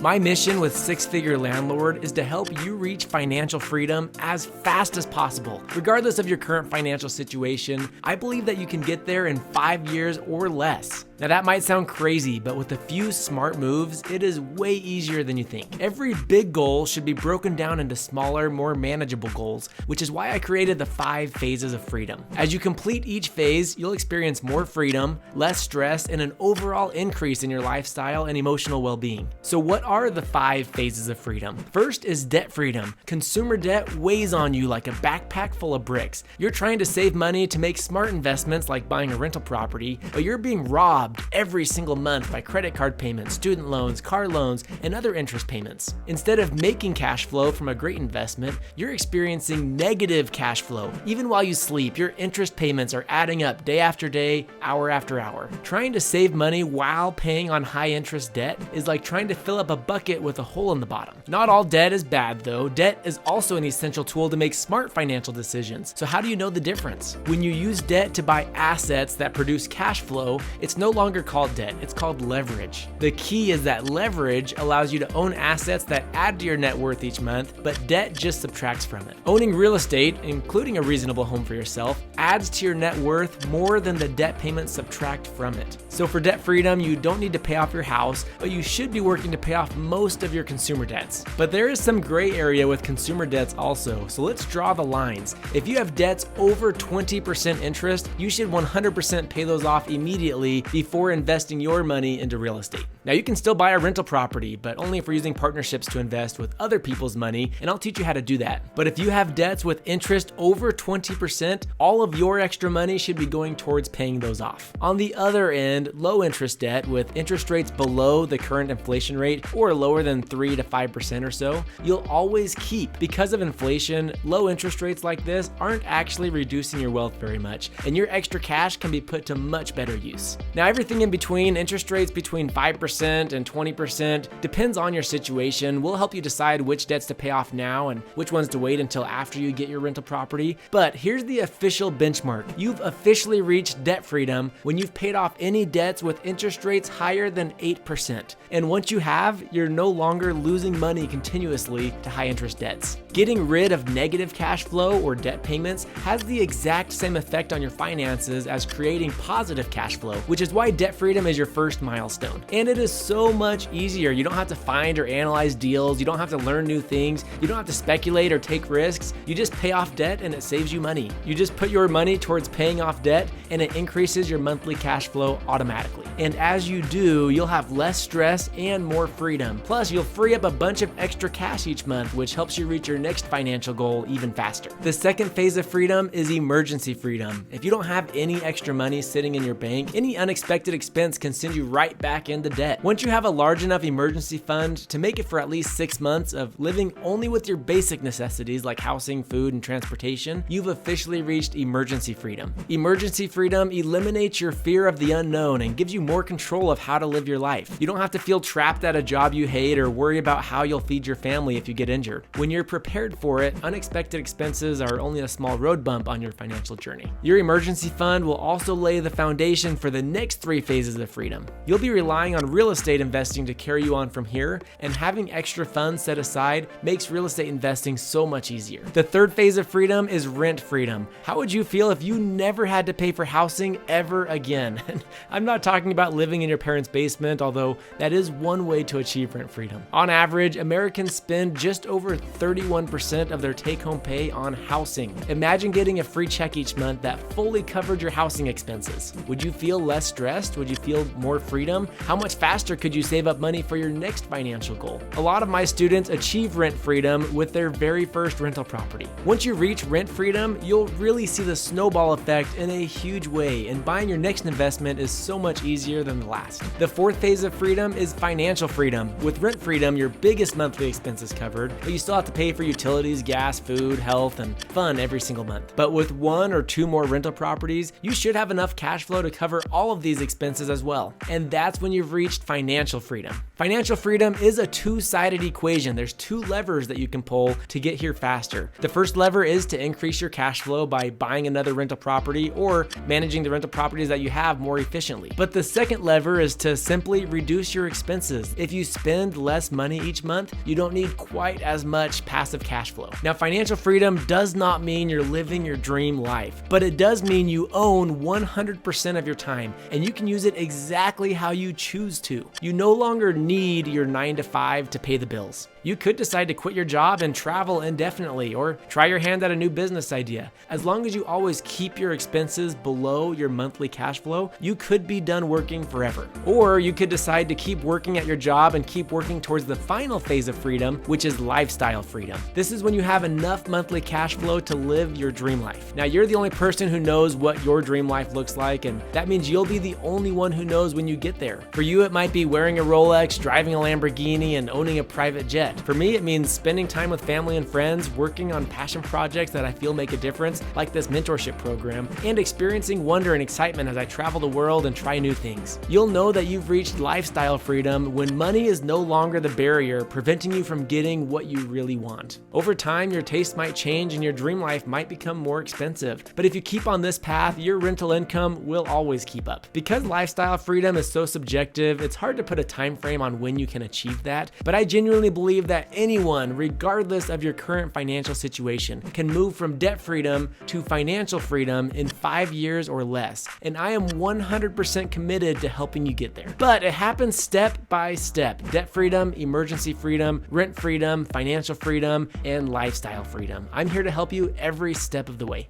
My mission with Six Figure Landlord is to help you reach financial freedom as fast as possible. Regardless of your current financial situation, I believe that you can get there in 5 years or less. Now that might sound crazy, but with a few smart moves, it is way easier than you think. Every big goal should be broken down into smaller, more manageable goals, which is why I created the 5 phases of freedom. As you complete each phase, you'll experience more freedom, less stress, and an overall increase in your lifestyle and emotional well-being. So what are the 5 phases of freedom? First is debt freedom. Consumer debt weighs on you like a backpack full of bricks. You're trying to save money to make smart investments like buying a rental property, but you're being robbed every single month by credit card payments, student loans, car loans, and other interest payments. Instead of making cash flow from a great investment, you're experiencing negative cash flow. Even while you sleep, your interest payments are adding up day after day, hour after hour. Trying to save money while paying on high interest debt is like trying to fill up a bucket with a hole in the bottom. Not all debt is bad though. Debt is also an essential tool to make smart financial decisions. So how do you know the difference? When you use debt to buy assets that produce cash flow, it's no longer called debt, it's called leverage. The key is that leverage allows you to own assets that add to your net worth each month, but debt just subtracts from it. Owning real estate, including a reasonable home for yourself, adds to your net worth more than the debt payments subtract from it. So for debt freedom, you don't need to pay off your house, but you should be working to pay off most of your consumer debts. But there is some gray area with consumer debts also, so let's draw the lines. If you have debts over 20% interest, you should 100% pay those off immediately before investing your money into real estate. Now you can still buy a rental property, but only if we're using partnerships to invest with other people's money, and I'll teach you how to do that. But if you have debts with interest over 20%, all of your extra money should be going towards paying those off. On the other end, low interest debt with interest rates below the current inflation rate or lower than 3 to 5% or so, you'll always keep. Because of inflation, low interest rates like this aren't actually reducing your wealth very much, and your extra cash can be put to much better use. Now everything in between, interest rates between 5% and 20%, depends on your situation. We'll help you decide which debts to pay off now and which ones to wait until after you get your rental property. But here's the official benchmark. You've officially reached debt freedom when you've paid off any debts with interest rates higher than 8%. And once you have, you're no longer losing money continuously to high interest debts. Getting rid of negative cash flow or debt payments has the exact same effect on your finances as creating positive cash flow, which is why debt freedom is your first milestone. And it is so much easier. You don't have to find or analyze deals. You don't have to learn new things. You don't have to speculate or take risks. You just pay off debt and it saves you money. You just put your money towards paying off debt and it increases your monthly cash flow automatically. And as you do, you'll have less stress and more freedom. Plus, you'll free up a bunch of extra cash each month, which helps you reach your next financial goal even faster. The second phase of freedom is emergency freedom. If you don't have any extra money sitting in your bank, any unexpected expense can send you right back into debt. Once you have a large enough emergency fund to make it for at least 6 months of living only with your basic necessities like housing, food, and transportation, you've officially reached emergency freedom. Emergency freedom eliminates your fear of the unknown and gives you more control of how to live your life. You don't have to feel trapped at a job you hate or worry about how you'll feed your family if you get injured. When you're prepared for it, unexpected expenses are only a small road bump on your financial journey. Your emergency fund will also lay the foundation for the next 3 phases of freedom. You'll be relying on real estate investing to carry you on from here, and having extra funds set aside makes real estate investing so much easier. The third phase of freedom is rent freedom. How would you feel if you never had to pay for housing ever again? I'm not talking about living in your parents' basement, although that is one way to achieve rent freedom. On average, Americans spend just over 31% of their take-home pay on housing. Imagine getting a free check each month that fully covered your housing expenses. Would you feel less stressed? Would you feel more freedom? How much faster could you save up money for your next financial goal? A lot of my students achieve rent freedom with their very first rental property. Once you reach rent freedom, you'll really see the snowball effect in a huge way, and buying your next investment is so much easier than the last. The fourth phase of freedom is financial freedom. With rent freedom, your biggest monthly expenses covered, but you still have to pay for utilities, gas, food, health, and fun every single month. But with 1 or 2 more rental properties, you should have enough cash flow to cover all of these expenses as well. And that's when you've reached financial freedom. Financial freedom is a two-sided equation. There's two levers that you can pull to get here faster. The first lever is to increase your cash flow by buying another rental property or managing the rental properties that you have more efficiently. But the second lever is to simply reduce your expenses. If you spend less money each month, you don't need quite as much passive cash flow. Now, financial freedom does not mean you're living your dream life, but it does mean you own 100% of your time and you can use it exactly how you choose to. You no longer need your 9 to 5 to pay the bills. You could decide to quit your job and travel indefinitely or try your hand at a new business idea. As long as you always keep your expenses below your monthly cash flow, you could be done working forever. Or you could decide to keep working at your job and keep working towards the final phase of freedom, which is lifestyle freedom. This is when you have enough monthly cash flow to live your dream life. Now, you're the only person who knows what your dream life looks like, and that means you'll be the only one who knows when you get there. For you, it might be wearing a Rolex, driving a Lamborghini, and owning a private jet. For me, it means spending time with family and friends, working on passion projects that I feel make a difference, like this mentorship program, and experiencing wonder and excitement as I travel the world and try new things. You'll know that you've reached lifestyle freedom when money is no longer the barrier preventing you from getting what you really want. Over time, your taste might change and your dream life might become more expensive. But if you keep on this path, your rental income will always keep up. Because lifestyle freedom is so subjective, it's hard to put a time frame on when you can achieve that. But I genuinely believe that anyone, regardless of your current financial situation, can move from debt freedom to financial freedom in 5 years or less. And I am 100% committed to helping you get there. But it happens step by step. Debt freedom, emergency freedom, rent freedom, financial freedom, and lifestyle freedom. I'm here to help you every step of the way.